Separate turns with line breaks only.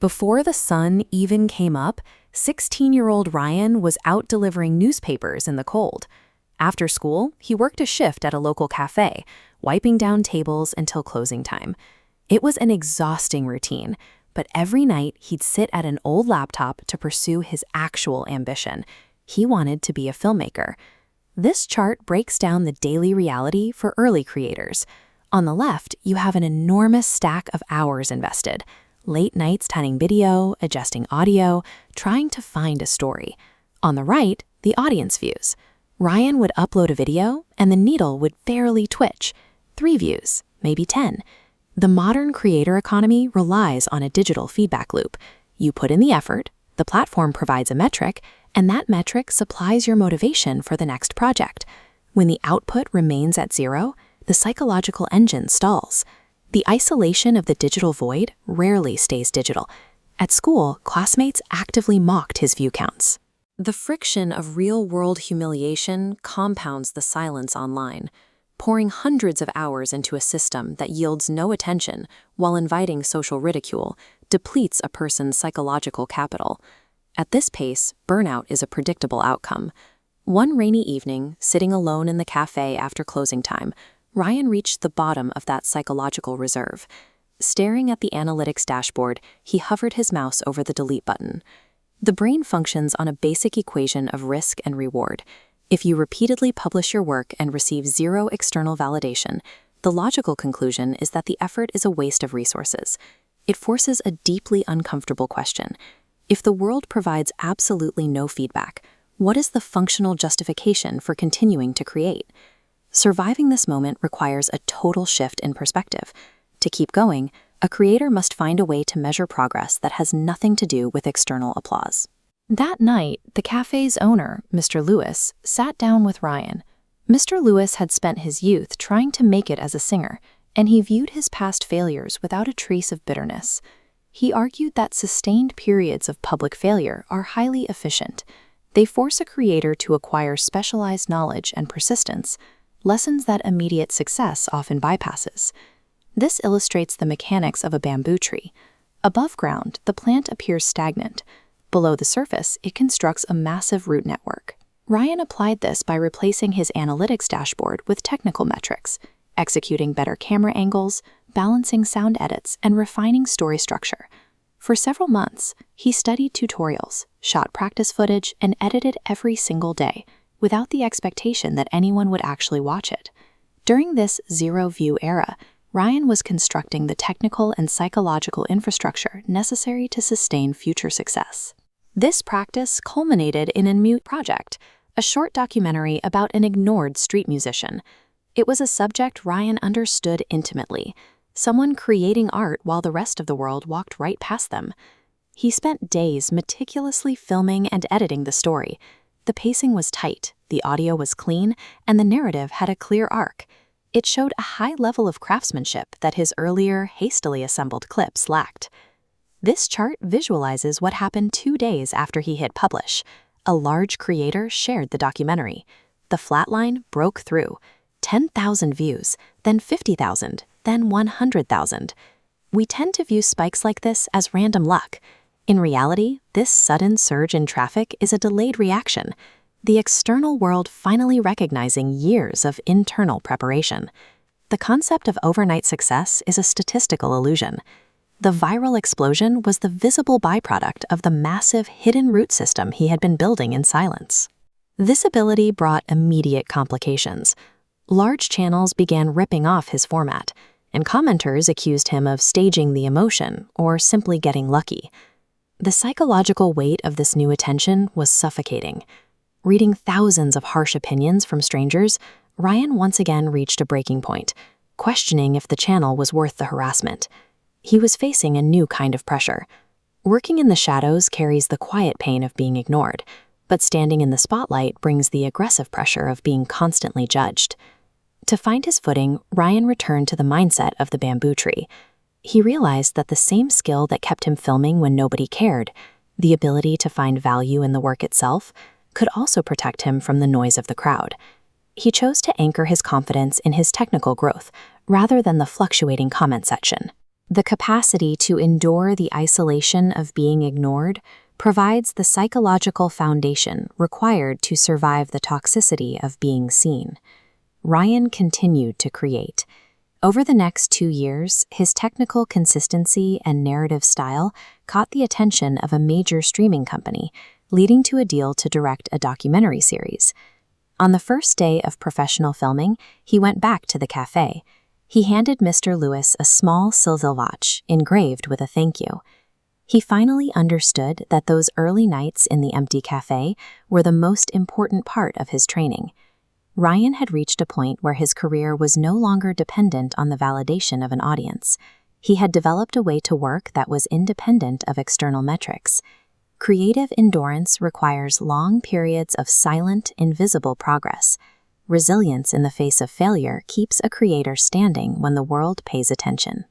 Before the sun even came up, 16-year-old Ryan was out delivering newspapers in the cold. After school, he worked a shift at a local cafe, wiping down tables until closing time. It was an exhausting routine, but every night he'd sit at an old laptop to pursue his actual ambition. He wanted to be a filmmaker. This chart breaks down the daily reality for early creators. On the left, you have an enormous stack of hours invested. Late nights editing video, adjusting audio, trying to find a story. On the right, the audience views. Ryan would upload a video, and the needle would barely twitch. 3 views, maybe 10. The modern creator economy relies on a digital feedback loop. You put in the effort, the platform provides a metric, and that metric supplies your motivation for the next project. When the output remains at 0, the psychological engine stalls. The isolation of the digital void rarely stays digital. At school, classmates actively mocked his view counts. The friction of real-world humiliation compounds the silence online. Pouring hundreds of hours into a system that yields no attention while inviting social ridicule depletes a person's psychological capital. At this pace, burnout is a predictable outcome. One rainy evening, sitting alone in the cafe after closing time, Ryan reached the bottom of that psychological reserve. Staring at the analytics dashboard, he hovered his mouse over the delete button. The brain functions on a basic equation of risk and reward. If you repeatedly publish your work and receive 0 external validation, the logical conclusion is that the effort is a waste of resources. It forces a deeply uncomfortable question. If the world provides absolutely no feedback, what is the functional justification for continuing to create? Surviving this moment requires a total shift in perspective. To keep going, a creator must find a way to measure progress that has nothing to do with external applause. That night, the cafe's owner, Mr. Lewis, sat down with Ryan. Mr. Lewis had spent his youth trying to make it as a singer, and he viewed his past failures without a trace of bitterness. He argued that sustained periods of public failure are highly efficient. They force a creator to acquire specialized knowledge and persistence, lessons that immediate success often bypasses. This illustrates the mechanics of a bamboo tree. Above ground, the plant appears stagnant. Below the surface, it constructs a massive root network. Ryan applied this by replacing his analytics dashboard with technical metrics, executing better camera angles, balancing sound edits, and refining story structure. For several months, he studied tutorials, shot practice footage, and edited every single day, without the expectation that anyone would actually watch it. During this zero-view era, Ryan was constructing the technical and psychological infrastructure necessary to sustain future success. This practice culminated in a new project, a short documentary about an ignored street musician. It was a subject Ryan understood intimately, someone creating art while the rest of the world walked right past them. He spent days meticulously filming and editing the story. The pacing was tight, the audio was clean, and the narrative had a clear arc. It showed a high level of craftsmanship that his earlier, hastily assembled clips lacked. This chart visualizes what happened 2 days after he hit publish. A large creator shared the documentary. The flatline broke through. 10,000 views, then 50,000, then 100,000. We tend to view spikes like this as random luck. In reality, this sudden surge in traffic is a delayed reaction, the external world finally recognizing years of internal preparation. The concept of overnight success is a statistical illusion. The viral explosion was the visible byproduct of the massive hidden root system he had been building in silence. This ability brought immediate complications. Large channels began ripping off his format, and commenters accused him of staging the emotion or simply getting lucky. The psychological weight of this new attention was suffocating. Reading thousands of harsh opinions from strangers, Ryan once again reached a breaking point, questioning if the channel was worth the harassment. He was facing a new kind of pressure. Working in the shadows carries the quiet pain of being ignored, but standing in the spotlight brings the aggressive pressure of being constantly judged. To find his footing, Ryan returned to the mindset of the bamboo tree. He realized that the same skill that kept him filming when nobody cared, the ability to find value in the work itself, could also protect him from the noise of the crowd. He chose to anchor his confidence in his technical growth rather than the fluctuating comment section. The capacity to endure the isolation of being ignored provides the psychological foundation required to survive the toxicity of being seen. Ryan continued to create. Over the next 2 years, his technical consistency and narrative style caught the attention of a major streaming company, leading to a deal to direct a documentary series. On the first day of professional filming, he went back to the cafe. He handed Mr. Lewis a small silver watch engraved with a thank you. He finally understood that those early nights in the empty cafe were the most important part of his training. Ryan had reached a point where his career was no longer dependent on the validation of an audience. He had developed a way to work that was independent of external metrics. Creative endurance requires long periods of silent, invisible progress. Resilience in the face of failure keeps a creator standing when the world pays attention.